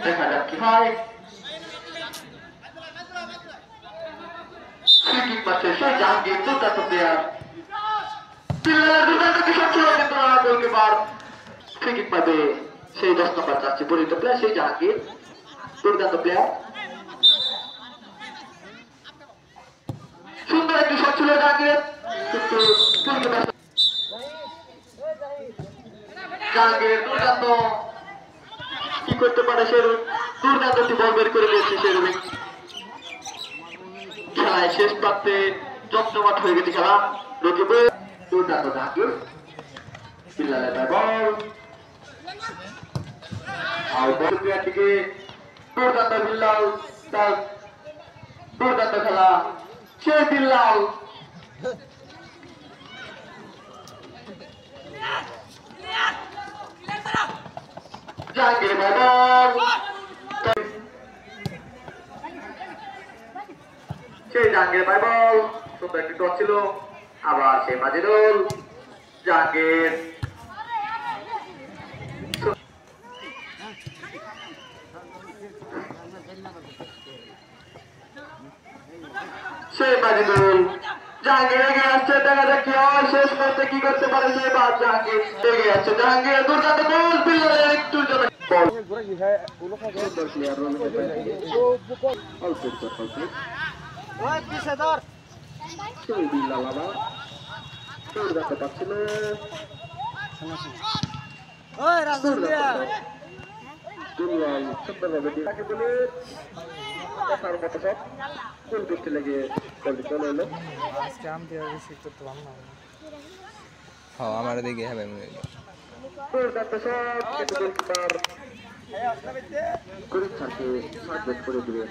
দেখা যাক কি হয়। ফ্রি কিক পাচ্ছে সেই জাহাঙ্গীর, দুর্দান্ত প্লেয়ার। দুর্দান্ত কিছু ছিল কিন্তু গোলকিপার ফ্রি কিক পাবে সেই 10 নম্বর চাচ্ছে পরিচিত প্লেয়ার সেই জাহাঙ্গীর, দুর্দান্ত প্লেয়ার। সুন্দর একটি শট ছিল জাহাঙ্গীর, কিন্তু জাহাঙ্গীর দুর্দান্ত কি করতে পারে সে দুর্দান্ত একটি বল বের করে দিয়েছে সে খেলায় শেষ প্রান্তে জমজমাট হয়ে গেছে খেলা। রকিবে দুর্দান্ত জাহাঙ্গীর, বিল্লালের বল আর বল থেকে দুর্দান্ত বিল্লাল, তার দুর্দান্ত খেলা সে বিল্লাল। জাহাঙ্গীর বল সেই জাহাঙ্গীর বল সুন্দর একটি টস ছিল, আবার সেই মাজেদুল জাহাঙ্গীর সেই মাজেদুল জাহাঙ্গীর এগিয়ে আসছে। দেখা যাক কি হয়, শেষ করতে কি করতে পারে সে বাদ। জাহাঙ্গীর এগিয়ে আসছে, জাহাঙ্গীর দুর্দান্ত বল, বিল্লালের একটু জন্য বল সুন্দর প্লেয়ার অল্প সেই বিল্লাল আবার দুর্দান্ত পাচ্ছিল দুর্বল সুন্দরভাবে তাকে বলে দেখার মতো সব গোল করতে লেগে গোলটি চলে এলো। আমার দিকে হবে দুর্দান্ত শট, কিন্তু গোলকিপার করিম খানকে সার্ভেট করে দিবে।